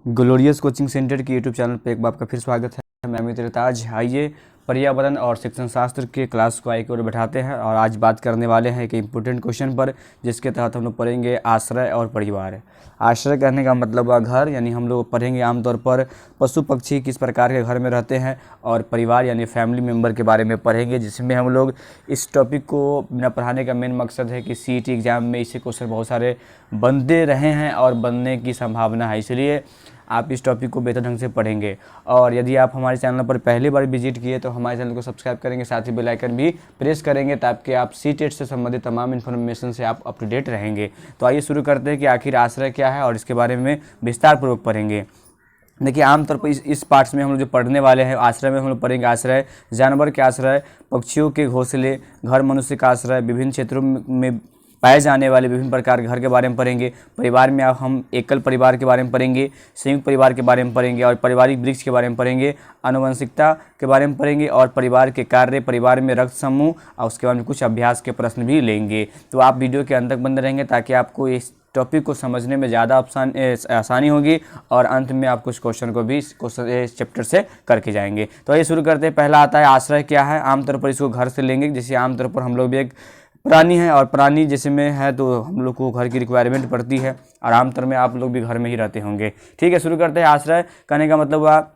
Glorious coaching centre के YouTube channel पे एक बार आपका फिर स्वागत है। मैं अमित ताज। आइए पर्यावरण और शिक्षण शास्त्र के क्लास को आगे बैठाते हैं और आज बात करने वाले हैं एक इम्पोर्टेंट क्वेश्चन पर, जिसके तहत हम लोग पढ़ेंगे आश्रय और परिवार। आश्रय कहने का मतलब हुआ घर, यानी हम लोग पढ़ेंगे आमतौर पर पशु पक्षी किस प्रकार के घर में रहते हैं, और परिवार यानी फैमिली मेम्बर के बारे में पढ़ेंगे, जिसमें हम लोग इस टॉपिक को बिना पढ़ाने का मेन मकसद है कि सीईटी एग्ज़ाम में इससे क्वेश्चन बहुत सारे बनते रहे हैं और बनने की संभावना है, इसलिए आप इस टॉपिक को बेहतर ढंग से पढ़ेंगे। और यदि आप हमारे चैनल पर पहली बार विजिट किए तो हमारे चैनल को सब्सक्राइब करेंगे, साथ ही बेल आइकन भी प्रेस करेंगे, ताकि आप सीटेट से संबंधित तमाम इन्फॉर्मेशन से आप अप टू डेट रहेंगे। तो आइए शुरू करते हैं कि आखिर आश्रय क्या है और इसके बारे में विस्तार पूर्वक पढ़ेंगे। देखिए, आमतौर पर इस पार्ट्स में हम लोग जो पढ़ने वाले हैं, आश्रय में हम लोग पढ़ेंगे आश्रय, जानवर के आश्रय, पक्षियों के घोंसले, घर मनुष्य का आश्रय, विभिन्न क्षेत्रों में पाए जाने वाले विभिन्न प्रकार के घर के बारे में पढ़ेंगे। परिवार में हम एकल परिवार के बारे में पढ़ेंगे, संयुक्त परिवार के बारे में पढ़ेंगे, और पारिवारिक वृक्ष के बारे में पढ़ेंगे, आनुवंशिकता के बारे में पढ़ेंगे, और परिवार के कार्य, परिवार में रक्त समूह, और उसके बाद में कुछ अभ्यास के प्रश्न भी लेंगे। तो आप वीडियो के अंत तक बंद रहेंगे ताकि आपको इस टॉपिक को समझने में ज़्यादा आसानी होगी, और अंत में आप कुछ क्वेश्चन को भी इस चैप्टर से करके जाएंगे। तो ये शुरू करते हैं। पहला आता है आश्रय क्या है। आमतौर पर इसको घर से लेंगे, जैसे आमतौर पर हम लोग भी एक प्राणी है, और प्राणी जैसे में है तो हम लोग को घर की रिक्वायरमेंट पड़ती है, और आमतौर में आप लोग भी घर में ही रहते होंगे। ठीक है, शुरू करते हैं। आश्रय कहने का मतलब हुआ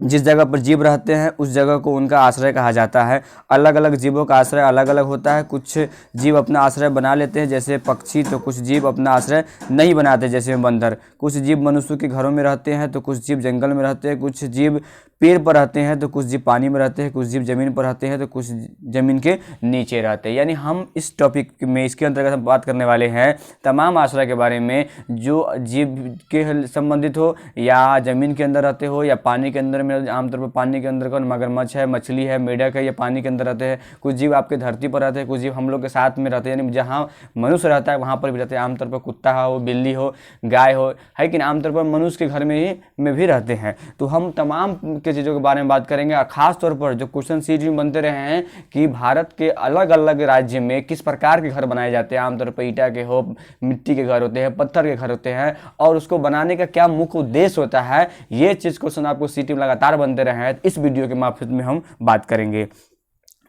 जिस जगह पर जीव रहते हैं उस जगह को उनका आश्रय कहा जाता है। अलग अलग जीवों का आश्रय अलग अलग होता है। कुछ जीव अपना आश्रय बना लेते हैं जैसे पक्षी, तो कुछ जीव अपना आश्रय नहीं बनाते जैसे बंदर। कुछ जीव मनुष्य के घरों में रहते हैं, तो कुछ जीव जंगल में रहते हैं, कुछ जीव पेड़ पर रहते हैं, तो कुछ जीव पानी में रहते हैं, कुछ जीव जमीन पर रहते हैं, तो कुछ जमीन के नीचे रहते हैं। यानी हम इस टॉपिक में इसके अंतर्गत हम बात करने वाले हैं तमाम आश्रय के बारे में, जो जीव के संबंधित हो, या जमीन के अंदर रहते हो, या पानी के अंदर में। आमतौर पर पानी के अंदर कौन, मगरमच्छ है, मछली है, मेढक है, ये पानी के अंदर रहते हैं। कुछ जीव आपके धरती पर रहते हैं, कुछ जीव हम लोग के साथ में रहते हैं, यानी जहाँ मनुष्य रहता है वहाँ पर भी रहते हैं। आमतौर पर कुत्ता हो, बिल्ली हो, गाय हो, है कि आमतौर पर मनुष्य के घर में भी रहते हैं। तो हम तमाम के चीज़ों के बारे में बात करेंगे, और खास तौर पर जो क्वेश्चन सीट में बनते रहे हैं कि भारत के अलग अलग राज्य में किस प्रकार के घर बनाए जाते हैं। आमतौर पर ईंटा के हो, मिट्टी के घर होते हैं, पत्थर के घर होते हैं, और उसको बनाने का क्या मुख्य उद्देश्य होता है, ये चीज़ क्वेश्चन आपको सीटी में लगातार बनते रहे हैं। इस वीडियो के मार्फत में हम बात करेंगे।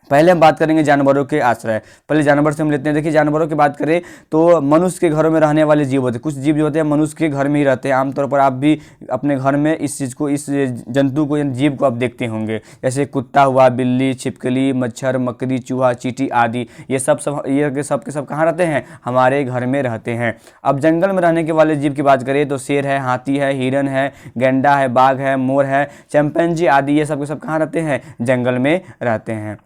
पहले हम बात करेंगे जानवरों के आश्रय। पहले जानवर से हम लेते हैं। देखिए, जानवरों की बात करें तो मनुष्य के घरों में रहने वाले जीव होते हैं। कुछ जीव जो होते हैं मनुष्य के घर में ही रहते हैं। आमतौर पर आप भी अपने घर में इस चीज़ को, इस जंतु को, जीव को आप देखते होंगे, जैसे कुत्ता हुआ, बिल्ली, छिपकली, मच्छर, मकड़ी, चूहा, चींटी आदि। ये सब के सब कहाँ रहते हैं, हमारे घर में रहते हैं। अब जंगल में रहने के वाले जीव की बात करें तो शेर है, हाथी है, हिरन है, गैंडा है, बाघ है, मोर है, चिंपैंजी आदि, ये सब के सब कहाँ रहते हैं, जंगल में रहते हैं।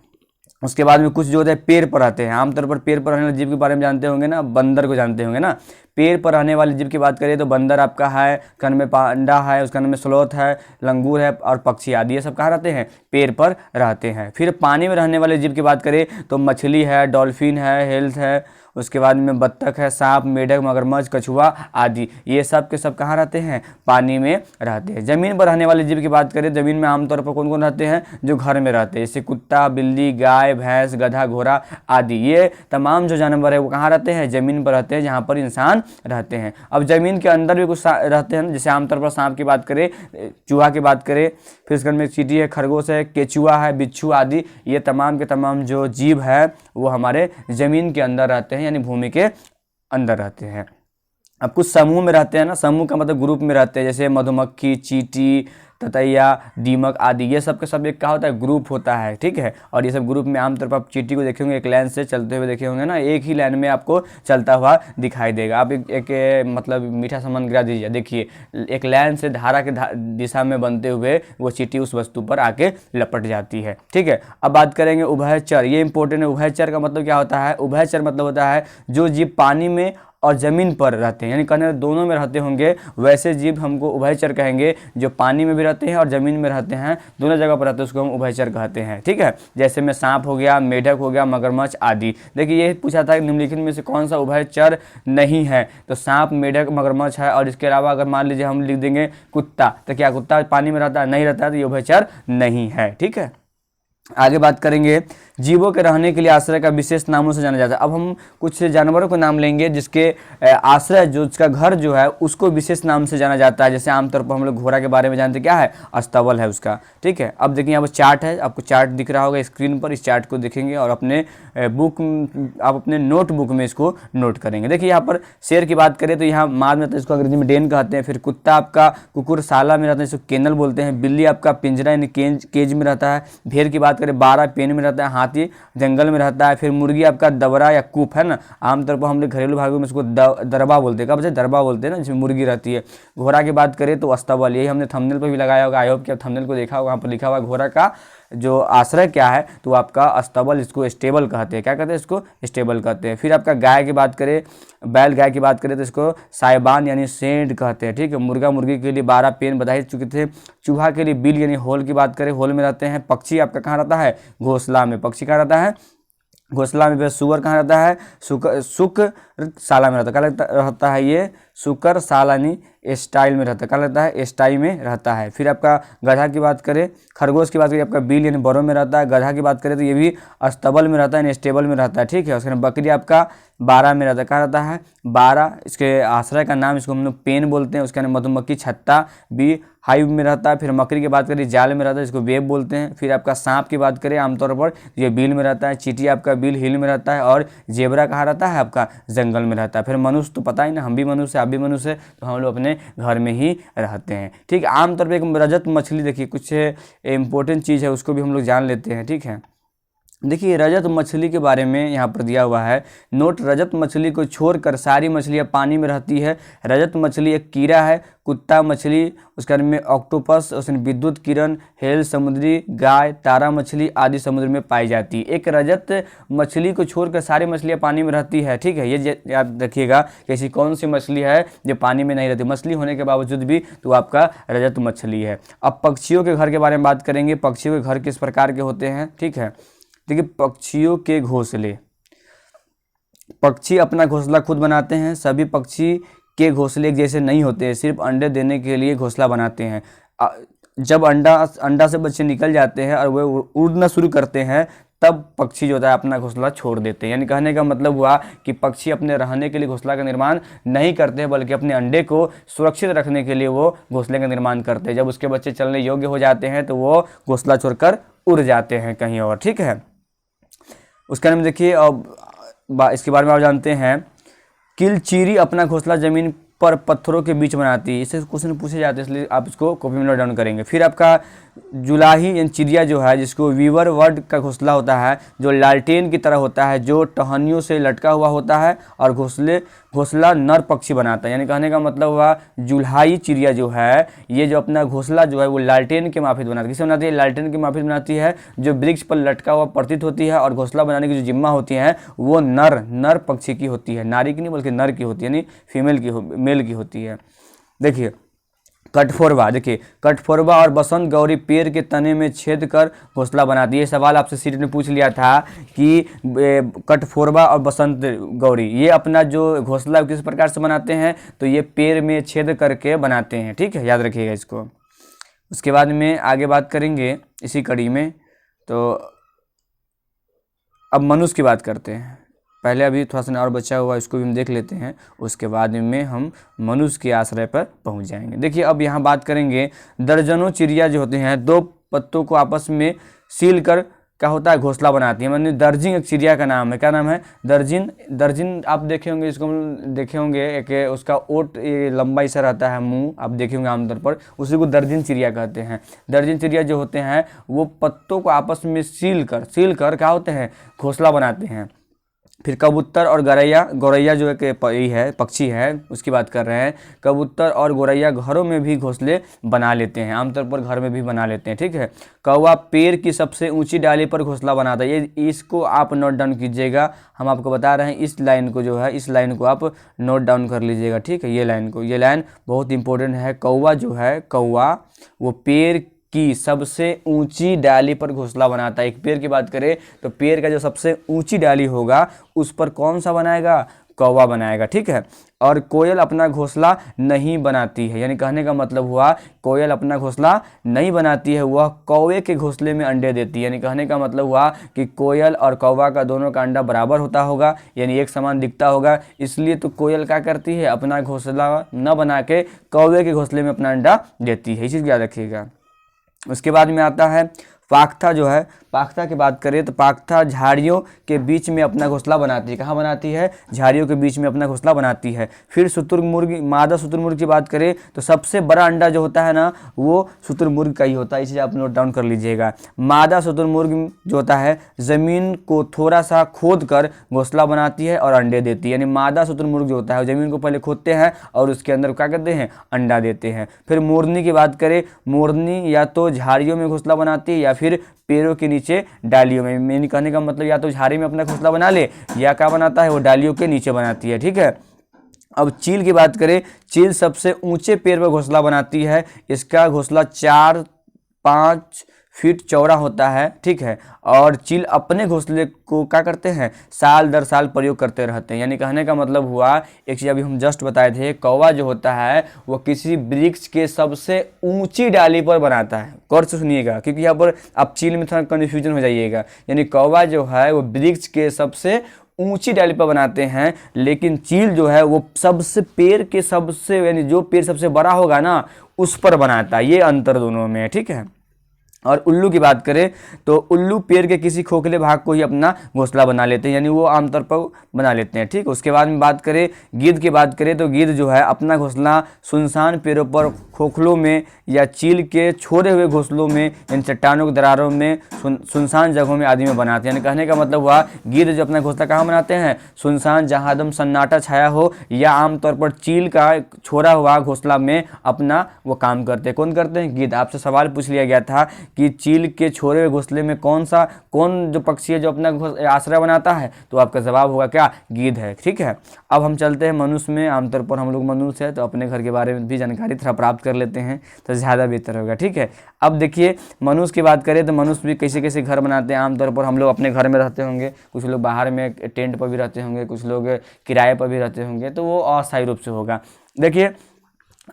उसके बाद में कुछ जो होते हैं पेड़ पर रहते हैं। आमतौर पर पेड़ पर रहने वाले जीव के बारे में जानते होंगे ना, बंदर को जानते होंगे ना। पेड़ पर रहने वाले जीव की बात करें तो बंदर आपका है, कन में पांडा है, उसका नाम में स्लोथ है, लंगूर है, और पक्षी आदि, ये सब कहाँ रहते हैं, पेड़ पर रहते हैं। फिर पानी में रहने वाले जीव की बात करें तो मछली है, डॉल्फिन है, हेल्थ है, उसके बाद में बत्तख है, सांप, मेढक, मगरमच्छ, कछुआ आदि, ये सब के सब कहाँ रहते हैं, पानी में रहते हैं। जमीन पर रहने वाले जीव की बात करें, जमीन में आमतौर पर कौन कौन रहते हैं, जो घर में रहते हैं, जैसे कुत्ता, बिल्ली, गाय, भैंस, गधा, घोड़ा आदि। ये तमाम जो जानवर है वो कहाँ रहते हैं, जमीन पर रहते हैं, जहाँ पर इंसान रहते हैं। अब जमीन के अंदर भी कुछ रहते हैं, जैसे आमतौर पर सांप की बात करें, चूहा की बात करें, फिर उसके में चींटी है, खरगोश है, केचुआ है, बिच्छू आदि, ये तमाम के तमाम जो जीव है वो हमारे जमीन के अंदर रहते हैं, यानी भूमि के अंदर रहते हैं। अब कुछ समूह में रहते हैं ना, समूह का मतलब ग्रुप में रहते हैं, जैसे मधुमक्खी, चींटी, ततैया, दीमक आदि, ये सब के सब एक क्या होता है, ग्रुप होता है। ठीक है, और ये सब ग्रुप में आमतौर पर आप चींटी को देखे होंगे, एक लाइन से चलते हुए देखे होंगे ना, एक ही लाइन में आपको चलता हुआ दिखाई देगा। आप एक मतलब मीठा सामान गिरा दीजिए, देखिए एक लाइन से धारा के दिशा में बनते हुए वो चींटी उस वस्तु पर आके लपट जाती है। ठीक है, अब बात करेंगे उभयचर। ये इंपॉर्टेंट है। उभयचर का मतलब क्या होता है, उभयचर मतलब होता है जो जीव पानी में और ज़मीन पर रहते हैं, यानी कहने दोनों में रहते होंगे, वैसे जीव हमको उभयचर कहेंगे। जो पानी में भी रहते हैं और ज़मीन में रहते हैं, दोनों जगह पर रहते हैं, उसको हम उभयचर कहते हैं। ठीक है, जैसे में सांप हो गया, मेढक हो गया, मगरमच्छ आदि। देखिए, ये पूछा था कि निम्नलिखित में से कौन सा उभयचर नहीं है, तो सांप, मेढक, मगरमच्छ है। और इसके अलावा अगर मान लीजिए हम लिख देंगे कुत्ता, तो क्या कुत्ता पानी में रहता है, नहीं रहता है, तो ये उभयचर नहीं है। ठीक है, आगे बात करेंगे, जीवों के रहने के लिए आश्रय का विशेष नामों से जाना जाता है। अब हम कुछ जानवरों को नाम लेंगे जिसके आश्रय, जो उसका घर जो है उसको विशेष नाम से जाना जाता है। जैसे आमतौर पर हम लोग घोड़ा के बारे में जानते हैं, क्या है, अस्तबल है उसका, ठीक है। अब देखिए यहाँ पर चार्ट है, आपको चार्ट दिख रहा होगा स्क्रीन पर, इस चार्ट को देखेंगे और अपने आप अपने नोटबुक में इसको नोट करेंगे। देखिए यहाँ पर शेर की बात करें तो यहाँ मार में रहता है, इसको अंग्रेजी में डेन कहते हैं। फिर कुत्ता आपका कुकुरशाला में रहता है, इसको केनल बोलते हैं। बिल्ली आपका पिंजरा यानी केज में रहता है। भेड़ की बात करें बारह पेन में रहता है। हाथी जंगल में रहता है। फिर मुर्गी आपका दबरा या कूप है ना, आमतौर पर हम लोग घरेलू भाषा में इसको दरबा बोलते हैं। कब से दरबा बोलते हैं ना, जिसमें मुर्गी रहती है। घोड़ा की बात करें तो अस्तबल, यही हमने थंबनेल पर भी लगाया होगा, आई होप कि आप थंबनेल को देखा होगा, वहाँ पर लिखा हुआ घोड़ा का जो आश्रय क्या है तो आपका अस्तबल, इसको स्टेबल कहते हैं। क्या कहते हैं, इसको स्टेबल कहते हैं। फिर आपका गाय की बात करें, बैल गाय की बात करें तो इसको साइबान यानी सेंड कहते हैं, ठीक है। मुर्गा मुर्गी के लिए 12 पेन बता ही चुके थे। चूहा के लिए बिल यानी होल की बात करें, होल में रहते हैं। पक्षी आपका कहाँ रहता है, घोंसला में। पक्षी कहाँ रहता है, घोंसला में। सुअर कहाँ रहता है, शुक्रशाला में रहता है। क्या रहता है ये, शुक्रशाला यानी स्टाइल में रहता है। क्या रहता है, स्टाई में रहता है। फिर आपका गधा की बात करें, खरगोश की बात करें, आपका बिल यानी बरों में रहता है। गधा की बात करें तो ये भी अस्तबल में रहता है यानी स्टेबल में रहता है, ठीक है। उसके बकरी आपका 12 में रहता है। क्या रहता है, 12। इसके आश्रय का नाम, इसको हम लोग पेन बोलते हैं। उसके मधुमक्खी छत्ता भी हाइव में रहता है। फिर मकड़ी की बात करें जाल में रहता है, इसको वेब बोलते हैं। फिर आपका सांप की बात करें आमतौर पर ये बिल में रहता है। चींटी आपका बिल हिल में रहता है। और जेबरा कहाँ रहता है, आपका जंगल में रहता है। फिर मनुष्य तो पता ही ना, हम भी मनुष्य, आप भी मनुष्य, तो हम लोग अपने घर में ही रहते हैं, ठीक है। आमतौर पर एक रजत मछली, देखिए कुछ इंपॉर्टेंट चीज़ है उसको भी हम लोग जान लेते हैं, ठीक है। देखिए रजत मछली के बारे में यहाँ पर दिया हुआ है नोट, रजत मछली को छोड़कर सारी मछलियाँ पानी में रहती है। रजत मछली एक कीड़ा है। कुत्ता मछली, उसके बारे में ऑक्टोपस, उसमें विद्युत किरण, हेल समुद्री गाय, तारा मछली आदि समुद्र में पाई जाती है। एक रजत मछली को छोड़कर सारी मछलियाँ पानी में रहती है, ठीक है। ये याद रखिएगा कि ऐसी कौन सी मछली है जो पानी में नहीं रहती, मछली होने के बावजूद भी, तो आपका रजत मछली है। अब पक्षियों के घर के बारे में बात करेंगे। पक्षियों के घर किस प्रकार के होते हैं, ठीक है। देखिए पक्षियों के घोंसले, पक्षी अपना घोंसला खुद बनाते हैं। सभी पक्षी के घोंसले एक जैसे नहीं होते हैं, सिर्फ अंडे देने के लिए घोंसला बनाते हैं। जब अंडा से बच्चे निकल जाते हैं और वे उड़ना शुरू करते हैं, तब पक्षी जो होता है अपना घोंसला छोड़ देते हैं। यानी कहने का मतलब हुआ कि पक्षी अपने रहने के लिए घोंसला का निर्माण नहीं करते हैं, बल्कि अपने अंडे को सुरक्षित रखने के लिए वो घोंसले का निर्माण करते हैं। जब उसके बच्चे चलने योग्य हो जाते हैं तो वो घोंसला छोड़कर उड़ जाते हैं कहीं और, ठीक है। उसका नाम देखिए, अब इसके बारे में आप जानते हैं, किलचीरी अपना घोंसला जमीन पर पत्थरों के बीच बनाती है। इससे क्वेश्चन पूछे जाते हैं, इसलिए आप इसको कॉपी में नोट डाउन करेंगे। फिर आपका जुलाही यानी चिड़िया जो है, जिसको वीवर वर्ड का घोंसला होता है, जो लालटेन की तरह होता है, जो टहनियों से लटका हुआ होता है और घोंसला नर पक्षी बनाता है। यानी कहने का मतलब हुआ जुलाही चिड़िया जो है, ये जो अपना घोंसला जो है वो लालटेन के माफिक बनाती है। किससे बनाती है, लालटेन के माफिक बनाती है, जो वृक्ष पर लटका हुआ प्रतीत होती है। और घोंसला बनाने की जो जिम्मा होती है वो नर पक्षी की होती है, नारी की नहीं बल्कि नर की होती है, यानी फीमेल की, मेल की होती है। देखिए कठफोरवा, देखिए कठफोरवा और बसंत गौरी पेड़ के तने में छेद कर घोंसला बनाती है। ये सवाल आपसे सीट ने पूछ लिया था कि कठफोरवा और बसंत गौरी ये अपना जो घोंसला किस प्रकार से बनाते हैं, तो ये पेड़ में छेद करके बनाते हैं, ठीक है, याद रखिएगा इसको। उसके बाद में आगे बात करेंगे इसी कड़ी में। तो अब मनुष्य की बात करते हैं। पहले अभी थोड़ा सा और बचा हुआ इसको भी हम देख लेते हैं, उसके बाद में हम मनुष्य के आश्रय पर पहुंच जाएंगे। देखिए अब यहाँ बात करेंगे, दर्जनों चिड़िया जो होते हैं दो पत्तों को आपस में सील कर क्या होता है, घोंसला बनाती है। मतलब दर्जिन एक चिड़िया का नाम है। क्या नाम है, दर्जिन आप देखे होंगे, इसको देखे होंगे, एक उसका ओट लंबा सा रहता है, मुंह आप देखे होंगे आमतौर पर, उसी को दर्जिन चिड़िया कहते हैं। दर्जिन चिड़िया जो होते हैं वो पत्तों को आपस में सील कर क्या होते हैं, घोंसला बनाते हैं। फिर कबूतर और गौरैया जो एक पक्षी है उसकी बात कर रहे हैं। कबूतर और गौरैया घरों में भी घोंसले बना लेते हैं, आमतौर पर घर में भी बना लेते हैं, ठीक है। कौवा पेड़ की सबसे ऊंची डाली पर घोंसला बनाता है। ये इसको आप नोट डाउन कीजिएगा, हम आपको बता रहे हैं। इस लाइन को जो है, इस लाइन को आप नोट डाउन कर लीजिएगा, ठीक है। ये लाइन बहुत इंपॉर्टेंट है। कौवा जो है, कौवा वो पेड़ की सबसे ऊंची डाली पर घोंसला बनाता है। एक पेड़ की बात करें तो पेड़ का जो सबसे ऊंची डाली होगा उस पर कौन सा बनाएगा, कौवा बनाएगा, ठीक है। और कोयल अपना घोंसला नहीं बनाती है, यानी कहने का मतलब हुआ कोयल अपना घोंसला नहीं बनाती है, वह कौवे के घोंसले में अंडे देती है। यानी कहने का मतलब हुआ कि कोयल और कौवा का दोनों का अंडा बराबर होता होगा, यानी एक समान दिखता होगा, इसलिए तो कोयल क्या करती है, अपना घोंसला न बना के कौवे के घोंसले में अपना अंडा देती है। ये चीज़ याद रखिएगा। उसके बाद में आता है पाख्ता जो है, पाख्ता की बात करें तो पाख्ता झाड़ियों के बीच में अपना घोंसला बनाती है। कहाँ बनाती है? झाड़ियों के बीच में अपना घोंसला बनाती है। फिर शुतुरमुर्ग, मादा शुतुरमुर्ग की बात करें तो सबसे बड़ा अंडा जो होता है ना, वो शुतुरमुर्ग का ही होता है। इसे आप नोट डाउन कर लीजिएगा। मादा शुतुरमुर्ग जो होता है ज़मीन को थोड़ा सा खोद कर घोंसला बनाती है और अंडे देती है। यानी मादा शुतुरमुर्ग जो होता है ज़मीन को पहले खोदते हैं और उसके अंदर क्या करते हैं, अंडा देते हैं। फिर मोरनी की बात करें, मोरनी या तो झाड़ियों में घोंसला बनाती है या फिर पेड़ों के नीचे डालियों में। मेरे कहने का मतलब या तो झाड़ी में अपना घोंसला बना ले या क्या बनाता है, वो डालियों के नीचे बनाती है, ठीक है। अब चील की बात करें, चील सबसे ऊंचे पेड़ पर घोंसला बनाती है। इसका घोंसला 4-5 फीट चौड़ा होता है, ठीक है। और चील अपने घोंसले को क्या करते हैं, साल दर साल प्रयोग करते रहते हैं। यानी कहने का मतलब हुआ, एक चीज़ अभी हम जस्ट बताए थे, कौवा जो होता है वो किसी वृक्ष के सबसे ऊंची डाली पर बनाता है। गौर से सुनिएगा, क्योंकि यहाँ पर आप चील में थोड़ा कन्फ्यूजन हो जाइएगा। यानी कौवा जो है वो वृक्ष के सबसे ऊंची डाली पर बनाते हैं, लेकिन चील जो है वो सबसे पेड़ के सबसे, यानी जो पेड़ सबसे बड़ा होगा ना उस पर बनाता है। ये अंतर दोनों में है, ठीक है। और उल्लू की बात करें तो उल्लू पेड़ के किसी खोखले भाग को ही अपना घोंसला बना लेते हैं, यानी वो आमतौर पर बना लेते हैं, ठीक। उसके बाद में बात करें गिद्ध की बात करें तो गिद्ध जो है अपना घोंसला सुनसान पेड़ों पर, खोखलों में या चील के छोड़े हुए घोंसलों में, इन चट्टानों की दरारों में, सुनसान जगहों में आदि में बनाते हैं। यानी कहने का मतलब हुआ गिद्ध जो अपना घोंसला कहाँ बनाते हैं, सुनसान जहाँ एकदम सन्नाटा छाया हो या आमतौर पर चील का छोड़ा हुआ घोंसला में अपना वो काम करते हैं। कौन करते हैं? गिद्ध। आपसे सवाल पूछ लिया गया था कि चील के छोड़े हुए घोंसले में कौन जो पक्षी है जो अपना आश्रय बनाता है, तो आपका जवाब होगा क्या? गिद्ध है, ठीक है। अब हम चलते हैं मनुष्य में। आमतौर पर हम लोग मनुष्य है तो अपने घर के बारे में भी जानकारी थोड़ा प्राप्त कर लेते हैं तो ज़्यादा बेहतर होगा, ठीक है। अब देखिए मनुष्य की बात करें तो मनुष्य भी कैसे कैसे घर बनाते हैं। आमतौर पर हम लोग अपने घर में रहते होंगे, कुछ लोग बाहर में टेंट पर भी रहते होंगे, कुछ लोग किराए पर भी रहते होंगे, तो वो अस्थायी रूप से होगा। देखिए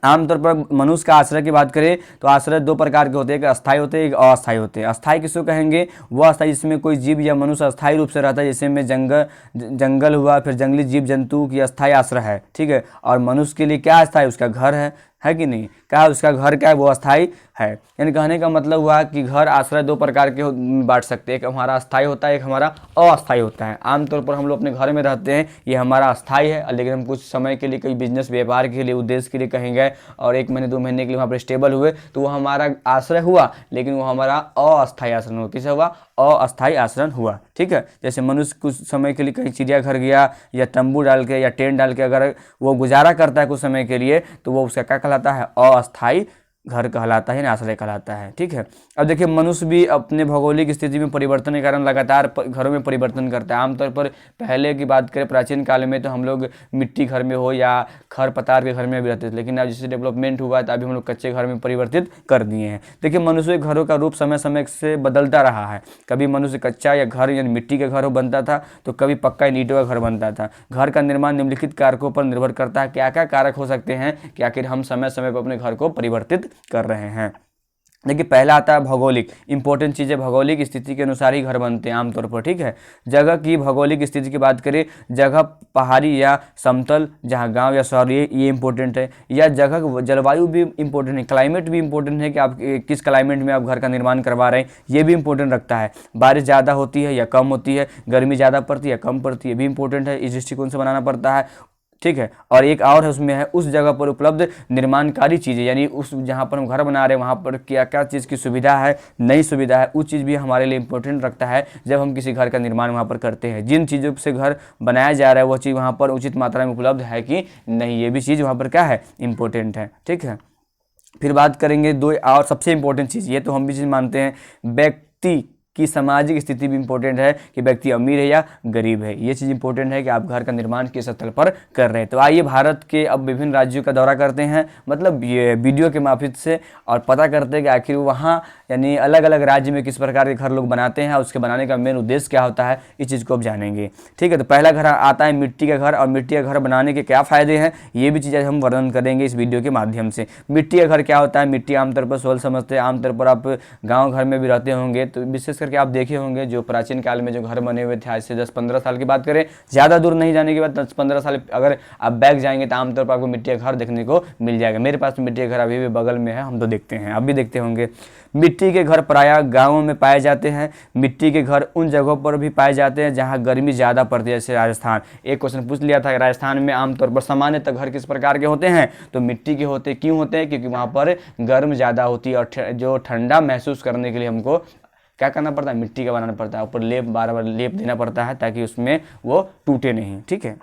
आमतौर पर मनुष्य का आश्रय की बात करें तो आश्रय दो प्रकार के होते हैं, एक अस्थायी होते हैं, एक अस्थायी होते हैं। अस्थायी किसको कहेंगे? वह अस्थायी जिसमें कोई जीव या मनुष्य अस्थायी रूप से रहता है, जैसे में जंगल हुआ, फिर जंगली जीव जंतु की अस्थायी आश्रय है, ठीक है। और मनुष्य के लिए क्या अस्थायी? उसका घर है कि नहीं? क्या उसका घर क्या है? वो अस्थायी है। यानी कहने का मतलब हुआ कि घर आश्रय दो प्रकार के बांट सकते हैं, एक हमारा अस्थायी होता है, एक हमारा अस्थायी होता है। आमतौर पर हम लोग अपने घर में रहते हैं, ये हमारा अस्थायी है, लेकिन हम कुछ समय के लिए कई बिजनेस व्यापार के लिए उद्देश्य के लिए कहीं गए और 1 महीने 2 महीने के लिए वहाँ पर स्टेबल हुए, तो वो हमारा आश्रय हुआ, लेकिन वो हमारा अस्थायी आश्रय हुआ। किसे हुआ? अस्थायी आश्रय हुआ, ठीक है। जैसे मनुष्य कुछ समय के लिए कहीं चिड़ियाघर गया या तंबू डाल के या टेंट डाल के अगर वो गुजारा करता है कुछ समय के लिए, तो वो उसका क्या कहलाता है? अस्थायी घर कहलाता है, आश्रय कहलाता है, ठीक है। अब देखिए मनुष्य भी अपने भौगोलिक स्थिति में परिवर्तन के कारण लगातार घरों में परिवर्तन करता है। आमतौर पर पहले की बात करें प्राचीन काल में तो हम लोग मिट्टी घर में हो या खर पतार के घर में भी रहते थे, लेकिन अब जैसे डेवलपमेंट हुआ तो अभी हम लोग कच्चे घर में परिवर्तित कर दिए हैं। देखिए मनुष्य के घरों का रूप समय समय से बदलता रहा है। कभी मनुष्य कच्चा या घर यानी मिट्टी के घर बनता था, तो कभी पक्का ईंटों का घर बनता था। घर का निर्माण निम्नलिखित कारकों पर निर्भर करता है। क्या क्या कारक हो सकते हैं कि आखिर हम समय समय पर अपने घर को परिवर्तित कर रहे हैं? देखिए पहला आता है भौगोलिक। इंपॉर्टेंट चीज़ें भौगोलिक स्थिति के अनुसार ही घर बनते हैं आमतौर पर, ठीक है। जगह की भौगोलिक स्थिति की बात करें, जगह पहाड़ी या समतल, जहाँ गांव या शहर, ये इंपॉर्टेंट है। या जगह जलवायु भी इंपॉर्टेंट है, क्लाइमेट भी इंपॉर्टेंट है कि आप किस क्लाइमेट में आप घर का निर्माण करवा रहे हैं, ये भी इंपॉर्टेंट रखता है। बारिश ज़्यादा होती है या कम होती है, गर्मी ज़्यादा पड़ती है या कम पड़ती है, भी इंपॉर्टेंट है, इस दृष्टिकोण से बनाना पड़ता है, ठीक है। और एक और है उसमें है उस जगह पर उपलब्ध निर्माणकारी चीज़ें, यानी उस जहाँ पर हम घर बना रहे हैं वहाँ पर क्या क्या चीज़ की सुविधा है, नई सुविधा है, उस चीज़ भी हमारे लिए इंपॉर्टेंट रखता है जब हम किसी घर का निर्माण वहाँ पर करते हैं। जिन चीज़ों से घर बनाया जा रहा है वह चीज़ वहाँ पर उचित मात्रा में उपलब्ध है कि नहीं, ये भी चीज़ वहाँ पर क्या है? इंपॉर्टेंट है, ठीक है। फिर बात करेंगे दो और सबसे इंपॉर्टेंट चीज़, ये तो हम भी चीज़ मानते हैं, व्यक्ति की सामाजिक स्थिति भी इंपॉर्टेंट है कि व्यक्ति अमीर है या गरीब है। ये चीज़ इंपॉर्टेंट है कि आप घर का निर्माण किस स्तर पर कर रहे हैं। तो आइए भारत के अब विभिन्न राज्यों का दौरा करते हैं, मतलब ये वीडियो के माध्यम से, और पता करते हैं कि आखिर वहाँ यानी अलग अलग राज्य में किस प्रकार के घर लोग बनाते हैं और उसके बनाने का मेन उद्देश्य क्या होता है, इस चीज़ को अब जानेंगे। ठीक है, तो पहला घर आता है मिट्टी का घर, और मिट्टी का घर बनाने के क्या फ़ायदे हैं ये भी चीज़ें हम वर्णन करेंगे इस वीडियो के माध्यम से। मिट्टी का घर क्या होता है, मिट्टी आमतौर पर सोल समझते हैं, आमतौर पर आप गाँव घर में भी रहते होंगे तो विशेष करके आप देखे होंगे जो प्राचीन काल में जो घर बने हुए थे, आज से 10-15 साल की बात करें, ज़्यादा दूर नहीं जाने के बाद 10-15 साल अगर आप बैक जाएंगे तो आमतौर पर आपको मिट्टी का घर देखने को मिल जाएगा। मेरे पास मिट्टी का घर अभी भी बगल में है, हम तो देखते हैं, आप भी देखते होंगे। मिट्टी के घर प्रायः गाँवों में पाए जाते हैं। मिट्टी के घर उन जगहों पर भी पाए जाते हैं जहाँ गर्मी ज़्यादा पड़ती है, जैसे राजस्थान। एक क्वेश्चन पूछ लिया था कि राजस्थान में आमतौर पर सामान्यतः घर किस प्रकार के होते हैं, तो मिट्टी के होते। क्यों होते हैं, क्योंकि वहाँ पर गर्म ज़्यादा होती है और जो ठंडा महसूस करने के लिए हमको क्या करना पड़ता है, मिट्टी का बनाना पड़ता है, ऊपर लेप बार बार लेप देना पड़ता है ताकि उसमें वो टूटे नहीं। ठीक है,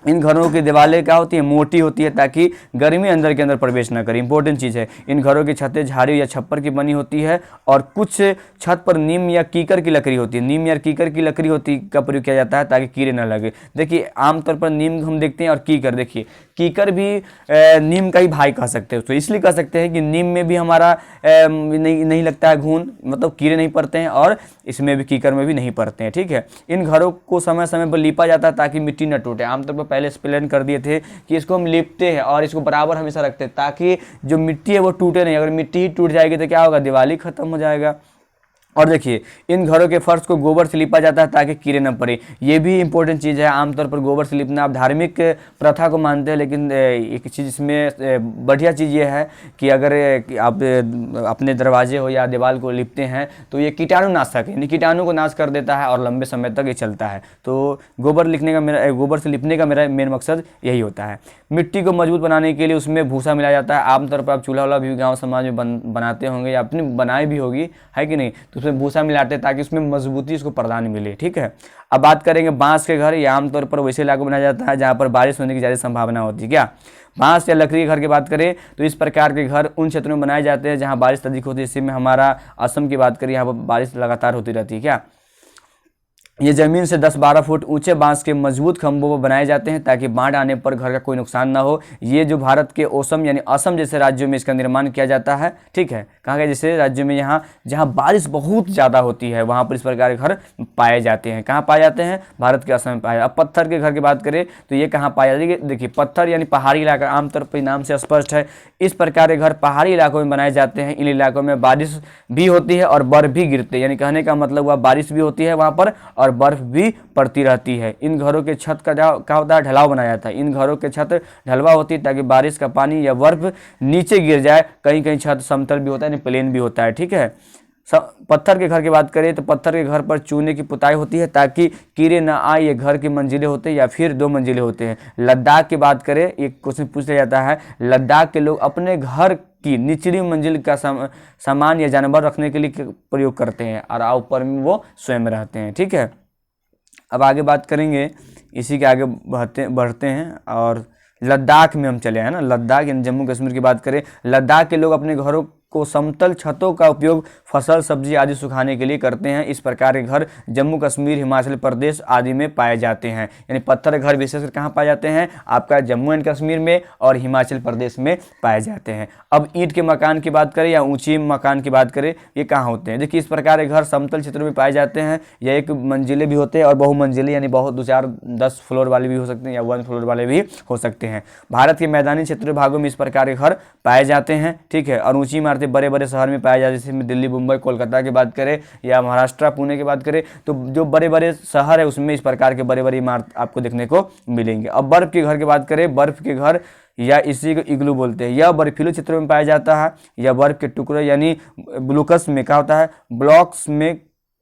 इन घरों की दीवारें क्या होती है, मोटी होती है ताकि गर्मी अंदर के अंदर प्रवेश न करे। इंपॉर्टेंट चीज़ है, इन घरों की छतें झाड़ी या छप्पर की बनी होती है और कुछ छत पर नीम या कीकर की लकड़ी होती है। नीम या कीकर की लकड़ी होती का प्रयोग किया जाता है ताकि कीड़े न लगे। देखिए आमतौर पर नीम हम देखते हैं और कीकर, देखिए कीकर भी नीम का ही भाई कह सकते हैं उसको, इसलिए कह सकते हैं कि नीम में भी हमारा नहीं लगता है घून, मतलब कीड़े नहीं पड़ते हैं, और इसमें भी कीकर में भी नहीं पड़ते हैं। ठीक है, इन घरों को समय समय पर लीपा जाता है ताकि मिट्टी न टूटे। आमतौर पर पहले एक्सप्लेन कर दिए थे कि इसको हम लीपते हैं और इसको बराबर हमेशा रखते हैं ताकि जो मिट्टी है वो टूटे नहीं। अगर मिट्टी ही टूट जाएगी तो क्या होगा, दिवाली खत्म हो जाएगा। और देखिए इन घरों के फर्श को गोबर से लिपा जाता है ताकि कीड़े न पड़े। ये भी इंपॉर्टेंट चीज़ है, आमतौर पर गोबर से लिपना आप धार्मिक प्रथा को मानते हैं, लेकिन एक चीज़ इसमें बढ़िया चीज़ ये है कि अगर आप अपने दरवाजे हो या दीवार को लिपते हैं तो ये कीटाणुनाशक है, यानी कीटाणु को नाश कर देता है और लंबे समय तक ये चलता है। तो गोबर से लिपने का मेरा मेन मकसद यही होता है। मिट्टी को मजबूत बनाने के लिए उसमें भूसा मिलाया जाता है। आमतौर पर आप चूल्हा वाला भी गाँव समाज में बनाते होंगे या अपनी बनाई भी होगी, है कि नहीं, तो उसमें भूसा मिलाते हैं ताकि उसमें मजबूती उसको प्रदान मिले। ठीक है, अब बात करेंगे बांस के घर। ये आमतौर पर वैसे इलाकों में बनाया जाता है जहाँ पर बारिश होने की ज़्यादा संभावना होती है। क्या बांस या लकड़ी के घर की बात करें तो इस प्रकार के घर उन क्षेत्रों में बनाए जाते हैं जहाँ बारिश अधिक होती है। इसी में हमारा असम की बात करें, यहाँ पर बारिश लगातार होती रहती है। क्या ये ज़मीन से 10-12 फुट ऊंचे बांस के मजबूत खंभों पर बनाए जाते हैं ताकि बाढ़ आने पर घर का कोई नुकसान ना हो। ये जो भारत के ओसम यानी असम जैसे राज्यों में इसका निर्माण किया जाता है। ठीक है, कहाँ के जैसे राज्यों में यहाँ जहाँ बारिश बहुत ज़्यादा होती है वहाँ पर इस प्रकार के घर पाए जाते हैं। कहाँ पाए जाते हैं, भारत के असम में पाए। अब पत्थर के घर की बात करें तो ये कहाँ पाए जाते हैं, देखिए पत्थर यानी पहाड़ी इलाका, आमतौर पर नाम से स्पष्ट है। इस प्रकार के घर पहाड़ी इलाकों में बनाए जाते हैं। इन इलाकों में बारिश भी होती है और बर्फ भी गिरते हैं, यानी कहने का मतलब हुआ बारिश भी होती है वहाँ पर और बर्फ भी पड़ती रहती है। इन घरों के छत का क्या होता है, ढलाव बनाया जाता है। इन घरों के छत ढलवा होती है ताकि बारिश का पानी या बर्फ नीचे गिर जाए। कहीं कहीं छत समतल भी होता है, प्लेन भी होता है। ठीक है, पत्थर के घर की बात करें तो पत्थर के घर पर चूने की पुताई होती है ताकि कीड़े ना आए। ये घर की मंजिलें होते हैं या फिर 2 मंजिले होते हैं। लद्दाख की बात करें, एक क्वेश्चन पूछ लिया जाता है, लद्दाख के लोग अपने घर की निचली मंजिल का सामान या जानवर रखने के लिए प्रयोग करते हैं और ऊपर में वो स्वयं रहते हैं। ठीक है, अब आगे बात करेंगे, इसी के आगे बढ़ते हैं और लद्दाख में हम चले हैं ना। लद्दाख यानी जम्मू कश्मीर की बात करें, लद्दाख के लोग अपने घरों को समतल छतों का उपयोग फसल सब्जी आदि सुखाने के लिए करते हैं। इस प्रकार के घर जम्मू कश्मीर, हिमाचल प्रदेश आदि में पाए जाते हैं। यानी पत्थर घर विशेषकर कहाँ पाए जाते हैं, आपका जम्मू एंड कश्मीर में और हिमाचल प्रदेश में पाए जाते हैं। अब ईंट के मकान की बात करें या ऊंची मकान की बात करें, ये कहाँ होते हैं, देखिए इस प्रकार के घर समतल क्षेत्रों में पाए जाते हैं। या एक मंजिले भी होते हैं और बहुमंजिले, यानी बहुत 2-4-10 फ्लोर वाले भी हो सकते हैं या 1 फ्लोर वाले भी हो सकते हैं। भारत के मैदानी क्षेत्रीय भागों में इस प्रकार के घर पाए जाते हैं। ठीक है, और ऊंची इमारतें बड़े बड़े शहर में पाए जाते हैं, जैसे दिल्ली, मुंबई, कोलकाता की बात करें या महाराष्ट्र, पुणे की बात करें तो जो बड़े बड़े शहर है उसमें इस प्रकार के बड़े बड़े इमारत आपको देखने को मिलेंगे। अब बर्फ के घर की बात करें, बर्फ के घर या इसी को इग्लू बोलते हैं। यह बर्फीले क्षेत्रों में पाया जाता है। यह बर्फ के टुकड़े यानी ब्लॉक्स में क्या होता है, ब्लॉक्स में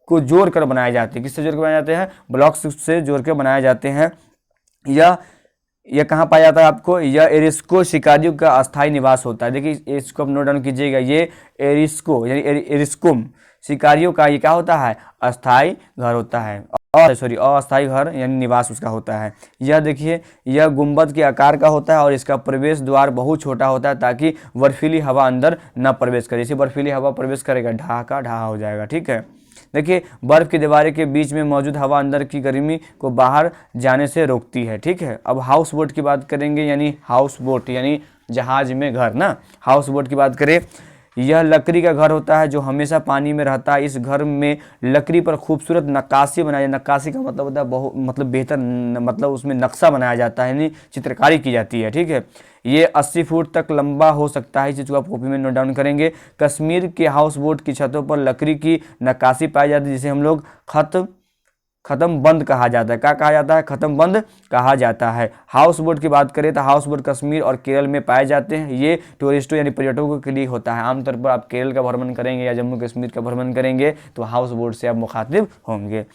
को जोड़ कर बनाए जाते हैं। किससे जोड़ कर बनाए जाते हैं, ब्लॉक्स से जोड़ कर बनाए जाते हैं। यह कहाँ पाया जाता है आपको, यह एरिस्को शिकारियों का अस्थायी निवास होता है। देखिए इसको आप नोट डाउन कीजिएगा, ये एरिस्को यानी एरिस्कुम शिकारियों का ये क्या होता है, अस्थायी घर होता है, और अस्थायी घर यानी निवास उसका होता है। यह देखिए यह गुंबद के आकार का होता है और इसका प्रवेश द्वार बहुत छोटा होता है ताकि बर्फीली हवा अंदर न प्रवेश करे। इसी बर्फीली हवा प्रवेश करेगा ढहा हो जाएगा। ठीक है, देखिए बर्फ़ की दीवारें के बीच में मौजूद हवा अंदर की गर्मी को बाहर जाने से रोकती है। ठीक है, अब हाउस बोट की बात करेंगे, यानी हाउस बोट यानी जहाज में घर ना। हाउस बोट की बात करें, यह लकड़ी का घर होता है जो हमेशा पानी में रहता है। इस घर में लकड़ी पर खूबसूरत नक्काशी बनाई, नक्काशी का मतलब होता है बहुत मतलब बेहतर मतलब उसमें नक्शा बनाया जाता है, यानी चित्रकारी की जाती है। ठीक है, ये 80 फुट तक लंबा हो सकता है। इस चीज़ को आप कॉपी में नोट डाउन करेंगे। कश्मीर के हाउस बोट की छतों पर लकड़ी की नक्काशी पाई जाती है, जिसे हम लोग खत्म बंद कहा जाता है। क्या कहा जाता है? खत्म बंद कहा जाता है। हाउस बोट की बात करें तो हाउस बोट कश्मीर और केरल में पाए जाते हैं। ये टूरिस्टों यानी पर्यटकों के लिए होता है। आमतौर पर आप केरल का भ्रमण करेंगे या जम्मू कश्मीर का भ्रमण करेंगे तो हाउस बोट से आप मुखातिब होंगे।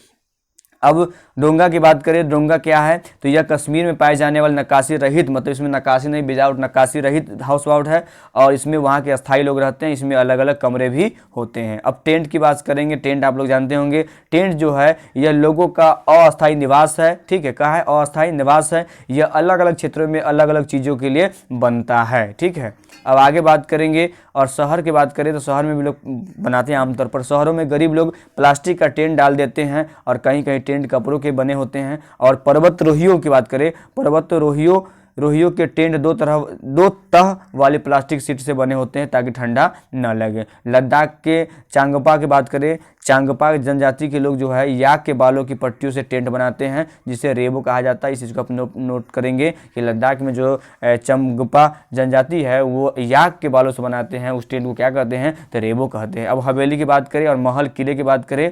अब डोंगा की बात करें, डोंगा क्या है? तो यह कश्मीर में पाए जाने वाले नक्काशी रहित, मतलब इसमें नक्काशी नहीं, विदाउट नक्काशी रहित हाउस बोट है और इसमें वहाँ के अस्थायी लोग रहते हैं। इसमें अलग अलग कमरे भी होते हैं। अब टेंट की बात करेंगे। टेंट आप लोग जानते होंगे, टेंट जो है यह लोगों का अस्थायी निवास है। ठीक है, कहाँ है? अस्थायी निवास है। यह अलग अलग क्षेत्रों में अलग अलग चीज़ों के लिए बनता है। ठीक है, अब आगे बात करेंगे और शहर की बात करें तो शहर में भी लोग बनाते हैं। आमतौर पर शहरों में गरीब लोग प्लास्टिक का टेंट डाल देते हैं और कहीं कहीं टेंट कपड़ों के बने होते हैं। और पर्वतारोहियों की बात करें, पर्वतारोहियों के टेंट दो तह वाले प्लास्टिक शीट से बने होते हैं ताकि ठंडा न लगे। लद्दाख के चांगपा की बात करें, चांगपा जनजाति के लोग जो है याक के बालों की पट्टियों से टेंट बनाते हैं, जिसे रेबो कहा जाता है। इस चीज़ को आप नोट करेंगे कि लद्दाख में जो चांगपा जनजाति है वो याक के बालों से बनाते हैं। उस टेंट को क्या कहते हैं? तो रेबो कहते हैं। अब हवेली की बात करें और महल किले की बात करें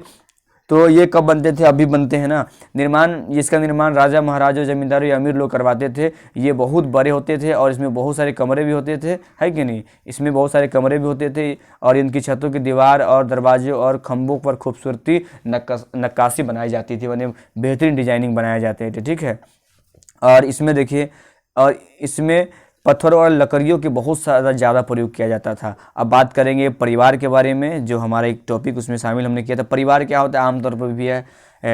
तो ये कब बनते थे? अभी बनते हैं ना। इसका निर्माण राजा महाराजा जमींदारों या अमीर लोग करवाते थे। ये बहुत बड़े होते थे और इसमें बहुत सारे कमरे भी होते थे, है कि नहीं? इसमें बहुत सारे कमरे भी होते थे और इनकी छतों की दीवार और दरवाजे और खंभों पर खूबसूरती नक्काशी बनाई जाती थी, यानी बेहतरीन डिजाइनिंग बनाए जाते थे। ठीक है, और इसमें देखिए, और इसमें पत्थर और लकड़ियों के बहुत ज़्यादा प्रयोग किया जाता था। अब बात करेंगे परिवार के बारे में, जो हमारा एक टॉपिक उसमें शामिल हमने किया था। परिवार क्या होता है? आमतौर पर भी है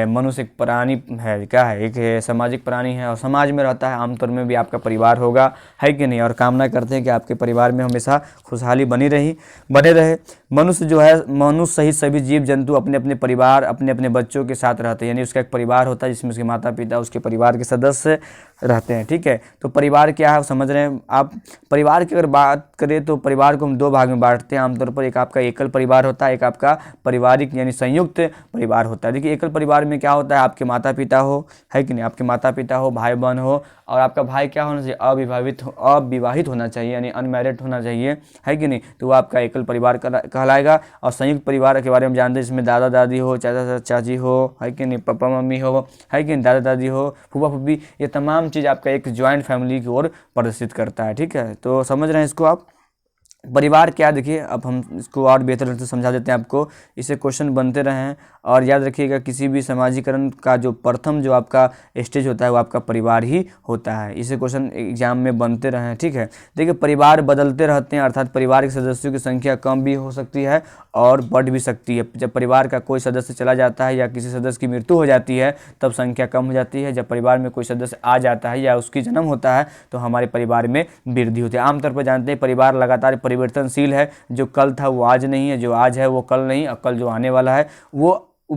मनुष्य एक प्राणी है, क्या है? एक सामाजिक प्राणी है और समाज में रहता है। आमतौर में भी आपका परिवार होगा, है कि नहीं? और कामना करते हैं कि आपके परिवार में हमेशा खुशहाली बने रहे। मनुष्य जो है, मनुष्य सहित सभी जीव जंतु अपने अपने परिवार, अपने अपने बच्चों के साथ रहते हैं, यानी उसका एक परिवार होता है जिसमें उसके माता पिता, उसके परिवार के सदस्य रहते हैं। ठीक है, तो परिवार क्या है समझ रहे हैं आप? परिवार की अगर बात करें तो परिवार को हम दो भाग में बांटते हैं आमतौर पर। एक आपका एकल परिवार होता है, एक आपका पारिवारिक यानी संयुक्त परिवार होता है। देखिए एकल परिवार में क्या होता है? आपके माता पिता हो, है कि नहीं? आपके माता पिता हो, भाई बहन हो, और आपका भाई क्या होना चाहिए? अविवाहित होना चाहिए, यानी अनमैरिड होना चाहिए, है कि नहीं? तो वो आपका एकल परिवार कहलाएगा। और संयुक्त परिवार के बारे में जानते हैं, इसमें दादा दादी हो, चाचा चाची हो, है कि नहीं? पापा मम्मी हो, है कि नहीं? दादा दादी हो, फूफा फूफी, ये तमाम चीज़ आपका एक ज्वाइंट फैमिली की ओर प्रदर्शित करता है। ठीक है, तो समझ रहे हैं इसको आप? परिवार क्या? देखिए अब हम इसको और बेहतर ढंग से समझा देते हैं आपको। इससे क्वेश्चन बनते रहे हैं और याद रखिएगा, किसी भी समाजीकरण का जो प्रथम जो आपका स्टेज होता है वो आपका परिवार ही होता है। इससे क्वेश्चन एग्जाम में बनते रहे हैं। ठीक है, देखिए परिवार बदलते रहते हैं, अर्थात परिवार के सदस्यों की संख्या कम भी हो सकती है और बढ़ भी सकती है। जब परिवार का कोई सदस्य चला जाता है या किसी सदस्य की मृत्यु हो जाती है तब संख्या कम हो जाती है। जब परिवार में कोई सदस्य आ जाता है या उसकी जन्म होता है तो हमारे परिवार में वृद्धि होती है। आमतौर पर जानते हैं परिवार लगातार परिवर्तनशील है। जो कल था वो आज नहीं है, जो आज है वो कल नहीं, और कल जो आने वाला है वो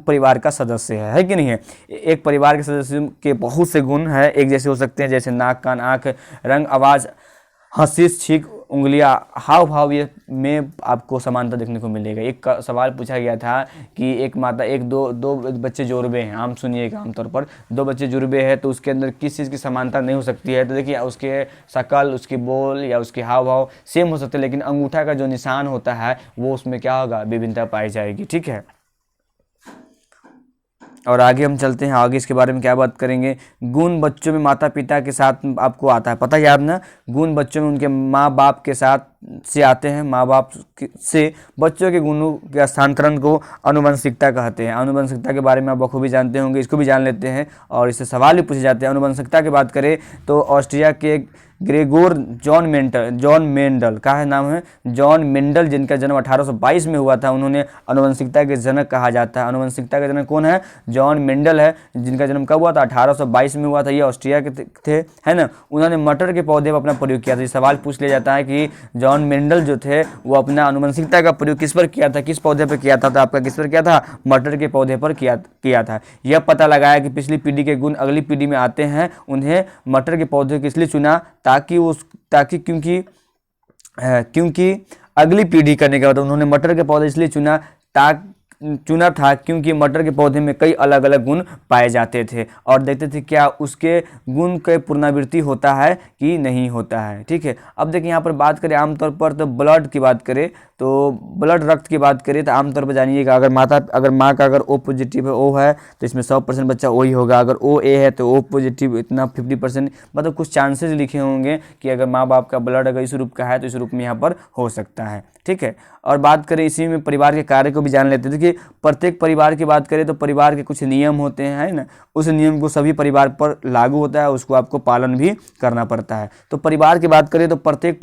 परिवार का सदस्य है कि नहीं है? एक परिवार के सदस्यों के बहुत से गुण है, एक जैसे हो सकते हैं, जैसे नाक कान आँख रंग आवाज़ हंसी छींक उंगलियां हाव भाव, ये में आपको समानता देखने को मिलेगा। एक सवाल पूछा गया था कि एक दो बच्चे जुड़वे हैं, आम सुनिएगा, आमतौर पर दो बच्चे जुड़वे हैं तो उसके अंदर किस चीज़ की समानता नहीं हो सकती है? तो देखिए उसके शकल, उसकी बोल या उसके हाव भाव सेम हो सकते हैं, लेकिन अंगूठा का जो निशान होता है वो उसमें क्या होगा? विभिन्नता पाई जाएगी। ठीक है, और आगे हम चलते हैं। आगे इसके बारे में क्या बात करेंगे? गुण बच्चों में माता पिता के साथ आपको आता है, पता है याद ना? गुण बच्चों में उनके माँ बाप के साथ से आते हैं। माँ बाप से बच्चों के गुणों के हस्तांतरण को अनुवंशिकता कहते हैं। अनुवंशिकता के बारे में आप बखूबी जानते होंगे, इसको भी जान लेते हैं और इससे सवाल भी पूछे जाते हैं। अनुवंशिकता की बात करें तो ऑस्ट्रिया के ग्रेगोर जॉन मेंडल का है नाम है, जॉन मेंडल, जिनका जन्म 1822 में हुआ था। उन्होंने आनुवंशिकता के जनक कहा जाता है। आनुवंशिकता का जनक कौन है? जॉन मेंडल है, जिनका जन्म कब हुआ था? 1822 में हुआ था। ये ऑस्ट्रिया के थे, है ना। उन्होंने मटर के पौधे पर अपना प्रयोग किया था। ये सवाल पूछ लिया जाता है कि जॉन मेंडल जो थे वो अपना आनुवंशिकता का प्रयोग किस पर किया था, किस पौधे पर किया था? तो आपका किस पर किया था? मटर के पौधे पर किया था। यह पता लगाया कि पिछली पीढ़ी के गुण अगली पीढ़ी में आते हैं। उन्हें मटर के पौधे किस लिए चुना? क्योंकि अगली पीढ़ी करने के बाद उन्होंने मटर के पौधे इसलिए चुना था क्योंकि मटर के पौधे में कई अलग अलग गुण पाए जाते थे और देखते थे क्या उसके गुण के पुनरावृत्ति होता है कि नहीं होता है। ठीक है, अब देखिए यहाँ पर बात करें आमतौर पर, तो ब्लड की बात करें, तो ब्लड रक्त की बात करें तो आमतौर पर जानिएगा, अगर माँ का अगर ओ पॉजिटिव है, ओ है, तो इसमें 100% बच्चा ओ ही होगा। अगर ओ ए है तो ओ पॉजिटिव इतना 50%, मतलब कुछ चांसेस लिखे होंगे कि अगर माँ बाप का ब्लड अगर इस रूप का है तो इस रूप में यहाँ पर हो सकता है। ठीक है, और बात करें इसी में परिवार के कार्य को भी जान लेते हैं। देखिए प्रत्येक परिवार की बात करें तो परिवार के कुछ नियम होते हैं, है ना। उस नियम को सभी परिवार पर लागू होता है, उसको आपको पालन भी करना पड़ता है। तो परिवार की बात करें तो प्रत्येक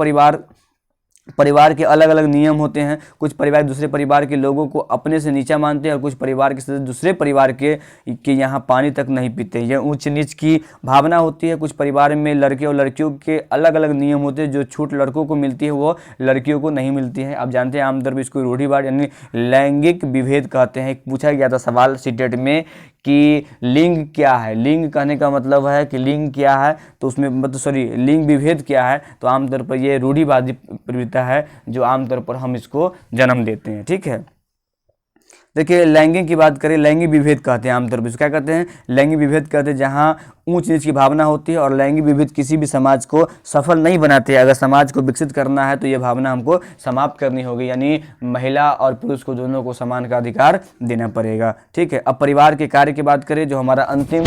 परिवार के अलग अलग नियम होते हैं। कुछ परिवार दूसरे परिवार के लोगों को अपने से नीचा मानते हैं और कुछ परिवार के सदस्य दूसरे परिवार के यहाँ पानी तक नहीं पीते। यह ऊंच नीच की भावना होती है। कुछ परिवार में लड़के और लड़कियों के अलग अलग नियम होते हैं। जो छूट लड़कों को मिलती है वो लड़कियों को नहीं मिलती है। आप जानते हैं आमतौर पर इसको रूढ़िवाद यानी लैंगिक विभेद कहते हैं। पूछा गया था सवाल सीटेट में कि लिंग क्या है। लिंग कहने का मतलब है कि लिंग क्या है, तो उसमें मतलब लिंग विभेद क्या है, तो आमतौर पर ये रूढ़िवादी प्रवृत्ति है जो आमतौर पर हम इसको जन्म देते हैं। ठीक है, देखिए लैंगिक की बात करें, लैंगिक विभेद कहते हैं आमतौर पर। क्या कहते हैं? लैंगिक विभेद कहते हैं जहां ऊंच नीच की भावना होती है और लैंगिक विभेद किसी भी समाज को सफल नहीं बनाते। अगर समाज को विकसित करना है तो ये भावना हमको समाप्त करनी होगी, यानी महिला और पुरुष को दोनों को समान का अधिकार देना पड़ेगा। ठीक है, अब परिवार के कार्य की बात करें, जो हमारा अंतिम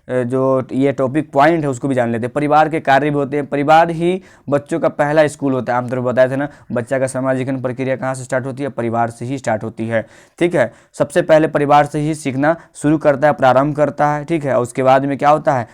जो ये टॉपिक पॉइंट है उसको भी जान लेते हैं। परिवार के कार्य भी होते हैं। परिवार ही बच्चों का पहला स्कूल होता है। आमतौर पर बताया था ना, बच्चा का सामाजिकरण प्रक्रिया कहाँ से स्टार्ट होती है? परिवार से ही स्टार्ट होती है। ठीक है, सबसे पहले परिवार से ही सीखना शुरू करता है, प्रारंभ करता है। ठीक है, और उसके बाद में क्या होता है?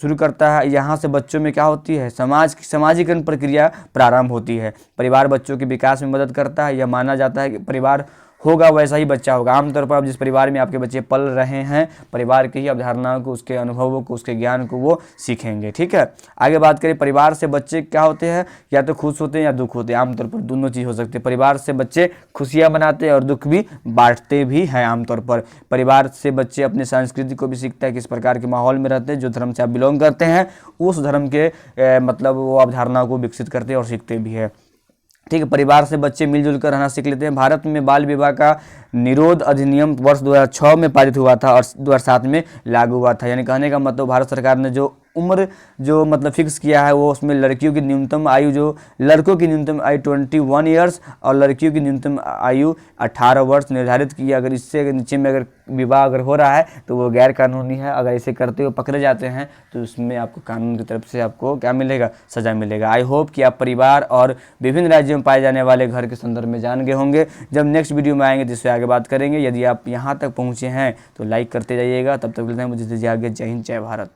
शुरू करता है, यहाँ से बच्चों में क्या होती है? सामाजिकरण प्रक्रिया प्रारंभ होती है। परिवार बच्चों के विकास में मदद करता है। यह माना जाता है कि परिवार होगा वैसा ही बच्चा होगा। आमतौर पर आप जिस परिवार में आपके बच्चे पल रहे हैं, परिवार की ही अवधारणाओं को, उसके अनुभवों को, उसके ज्ञान को वो सीखेंगे। ठीक है, आगे बात करें, परिवार से बच्चे क्या होते हैं? या तो खुश होते हैं या दुख होते हैं। आमतौर पर दोनों चीज़ हो सकती है। परिवार से बच्चे खुशियाँ मनाते हैं और दुख भी बांटते भी हैं। आमतौर पर परिवार से बच्चे अपनी संस्कृति को भी सीखते हैं, किस प्रकार के माहौल में रहते हैं, जो धर्म से आप बिलोंग करते हैं उस धर्म के मतलब वो अवधारणाओं को विकसित करते हैं और सीखते भी है। ठीक है, परिवार से बच्चे मिलजुल कर रहना सीख लेते हैं। भारत में बाल विवाह का निरोध अधिनियम वर्ष 2006 में पारित हुआ था और 2007 में लागू हुआ था। यानी कहने का मतलब भारत सरकार ने जो उम्र जो मतलब फिक्स किया है वो उसमें लड़कियों की न्यूनतम आयु, जो लड़कों की न्यूनतम आयु 21 ईयर्स और लड़कियों की न्यूनतम आयु 18 वर्ष निर्धारित की है। अगर इससे नीचे में अगर विवाह अगर हो रहा है तो वो गैर कानूनी है। अगर इसे करते हुए पकड़े जाते हैं तो उसमें आपको कानून की तरफ से आपको क्या मिलेगा? सज़ा मिलेगा। आई होप कि आप परिवार और विभिन्न राज्यों में पाए जाने वाले घर के संदर्भ में जान गए होंगे। जब नेक्स्ट वीडियो में आएंगे जिससे आगे बात करेंगे। यदि आप यहाँ तक पहुँचे हैं तो लाइक करते जाइएगा। तब तक मिलते हैं, मुझे दीजिए आगे। जय हिंद, जय भारत।